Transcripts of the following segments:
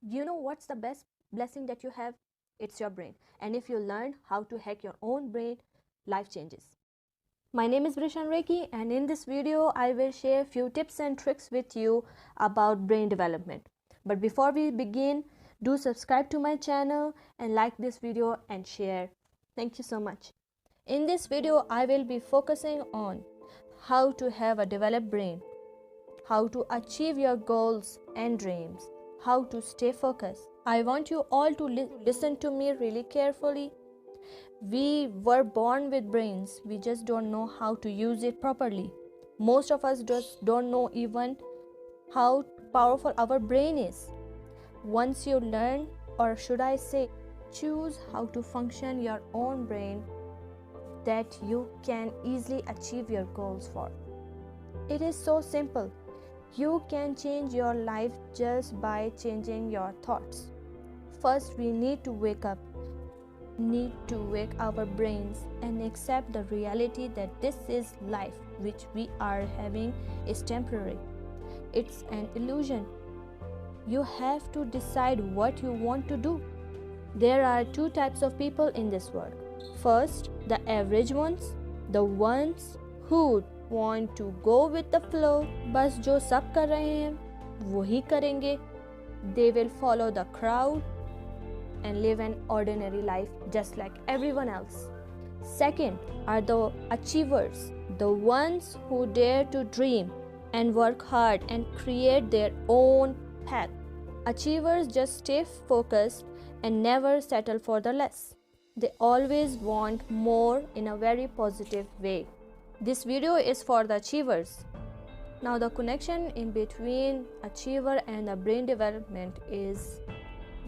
You know what's the best blessing that you have? It's your brain. And if you learn how to hack your own brain, life changes. My name is Brishan Reiki, and in this video I will share few tips and tricks with you about brain development. But before we begin, do subscribe to my channel and like this video and share. Thank you so much. In this video I will be focusing on how to have a developed brain, how to achieve your goals and dreams, how to stay focused. I want you all to listen to me really carefully. We were born with brains, we just don't know how to use it properly. Most of us just don't know even how powerful our brain is. Once you learn, or should I say, choose how to function your own brain, that you can easily achieve your goals for. It is so simple. You can change your life just by changing your thoughts. First, we need to wake up, need to wake our brains and accept the reality that this is life which we are having is temporary. It's an illusion. You have to decide what you want to do. There are two types of people in this world. First, the average ones, the ones who want to go with the flow. बस जो सब कर रहे हैं वही करेंगे. They will follow the crowd and live an ordinary life just like everyone else. Second are the achievers, the ones who dare to dream and work hard and create their own path. Achievers just stay focused and never settle for the less. They always want more in a very positive way. This video is for the achievers. Now the connection in between achiever and the brain development is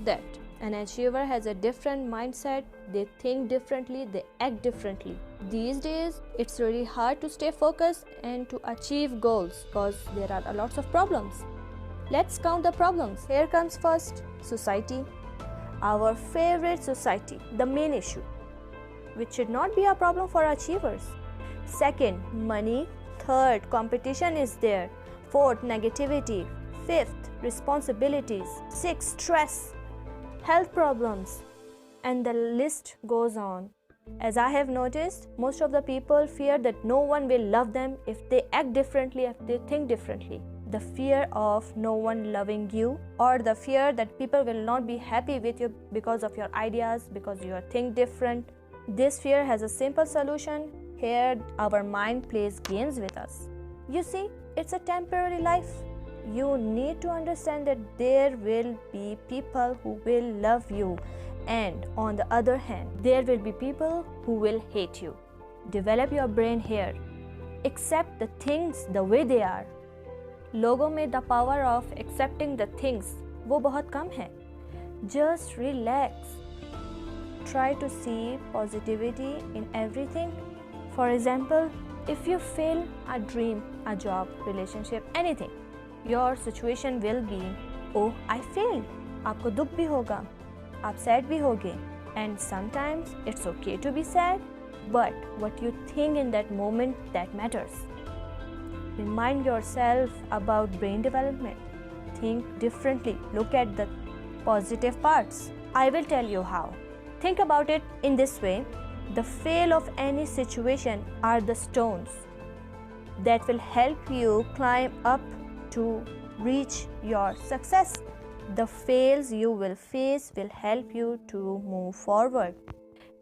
that an achiever has a different mindset, they think differently, they act differently. These days it's really hard to stay focused and to achieve goals because there are lots of problems. Let's count the problems. Here comes first, society. Our favorite society, the main issue, which should not be a problem for achievers. Second, money. Third, competition is there. Fourth, negativity. Fifth, responsibilities. Sixth, stress, health problems, and the list goes on. As I have noticed, most of the people fear that no one will love them if they act differently, if they think differently. The fear of no one loving you, or the fear that people will not be happy with you because of your ideas, because you think different. This fear has a simple solution. Here our mind plays games with us. You see, it's a temporary life. You need to understand that there will be people who will love you, and on the other hand, there will be people who will hate you. Develop your brain here. Accept the things the way they are. लोगों में the power of accepting the things वो बहुत कम है. Just relax. Try to see positivity in everything. For example, if you fail a dream, a job, relationship, anything, your situation will be, oh, I failed. आपको दुख भी होगा, आप sad भी होगे. And sometimes it's okay to be sad, but what you think in that moment, that matters. Remind yourself about brain development. Think differently. Look at the positive parts. I will tell you how. Think about it in this way. The fail of any situation are the stones that will help you climb up to reach your success. The fails you will face will help you to move forward.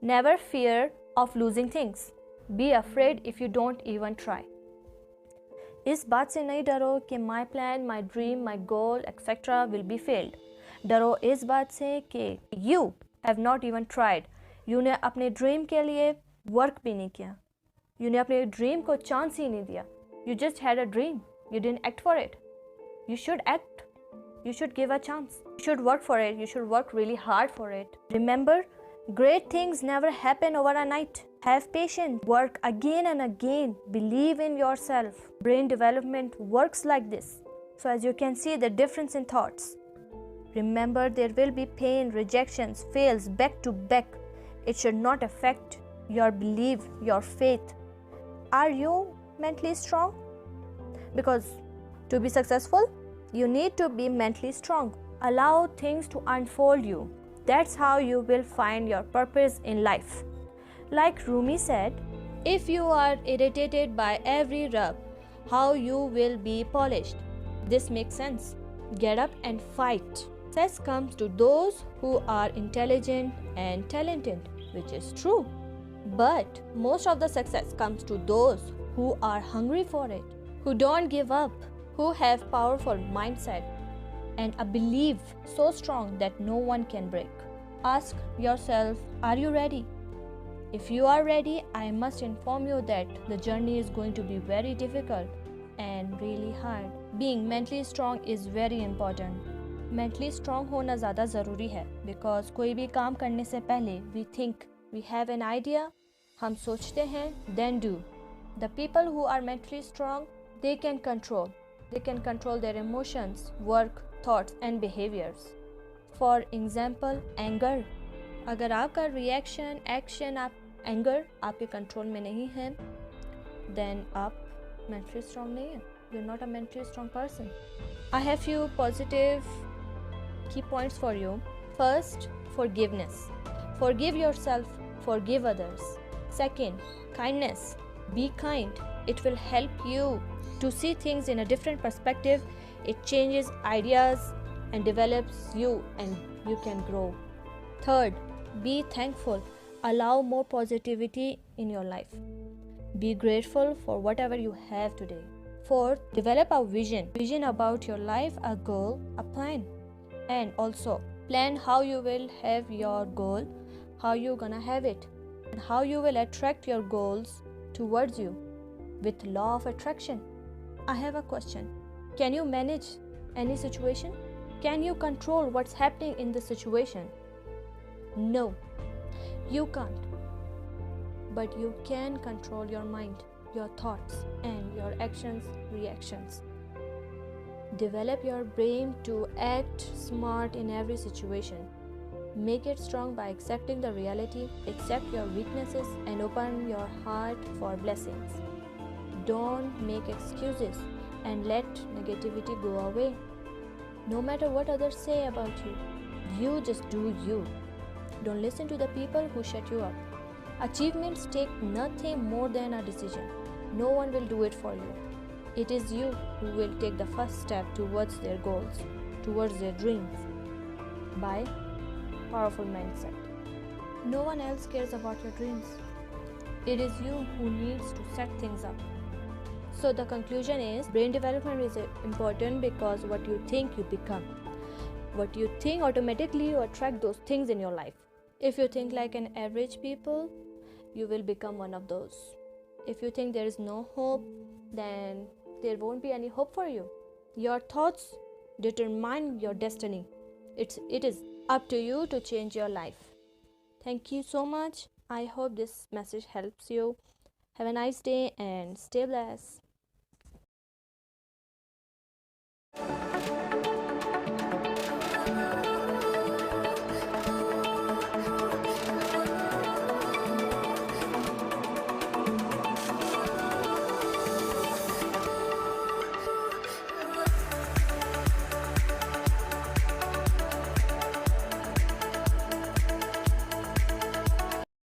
Never fear of losing things. Be afraid if you don't even try. इस बात से नहीं डरो कि my plan, my dream, my goal, etc. will be failed. डरो इस बात से कि you have not even tried. ने अपने ड्रीम के लिए वर्क भी नहीं किया. ने अपने ड्रीम को चांस ही नहीं दिया. You just had a dream. You didn't act for it. You should act. You should give a chance. You should work for it. You should work really hard for it. Remember, great things never happen over a night. Have patience. Work again and again. Believe in yourself. Brain development works like this. So as you can see the difference in thoughts. Remember, there will be pain, rejections, fails back to back. It should not affect your belief, your faith. Are you mentally strong? Because to be successful, you need to be mentally strong. Allow things to unfold you. That's how you will find your purpose in life. Like Rumi said, if you are irritated by every rub, how you will be polished. This makes sense. Get up and fight. Success comes to those who are intelligent and talented, which is true. But most of the success comes to those who are hungry for it, who don't give up, who have powerful mindset and a belief so strong that no one can break. Ask yourself, are you ready? If you are ready, I must inform you that the journey is going to be very difficult and really hard. Being mentally strong is very important. Mentally strong होना ज़्यादा ज़रूरी है because कोई भी काम करने से पहले we think, we have an idea, हम सोचते हैं, then do. The people who are mentally strong, they can control their emotions, work, thoughts and behaviors. For example, anger. अगर आपका reaction, action, anger आपके control में नहीं है, then आप mentally strong नहीं है. You're not a mentally strong person. I have few positive key points for you. First, forgiveness. Forgive yourself, forgive others. Second, kindness. Be kind. It will help you to see things in a different perspective. It changes ideas and develops you and you can grow. Third, be thankful. Allow more positivity in your life. Be grateful for whatever you have today. Fourth, develop a vision about your life, a goal, a plan. And also plan how you will have your goal, how you're gonna have it, and how you will attract your goals towards you with law of attraction. I have a question. Can you manage any situation? Can you control what's happening in the situation? No, you can't. But you can control your mind, your thoughts, and your actions, reactions. Develop your brain to act smart in every situation. Make it strong by accepting the reality, accept your weaknesses, and open your heart for blessings. Don't make excuses and let negativity go away. No matter what others say about you, you just do you. Don't listen to the people who shut you up. Achievements take nothing more than a decision. No one will do it for you. It is you who will take the first step towards their goals, towards their dreams, by powerful mindset. No one else cares about your dreams. It is you who needs to set things up. So the conclusion is, brain development is important because what you think, you become. What you think, automatically you attract those things in your life. If you think like an average people, you will become one of those. If you think there is no hope, then there won't be any hope for you. Your thoughts determine your destiny. It is up to you to change your life. Thank you so much. I hope this message helps you. Have a nice day and stay blessed.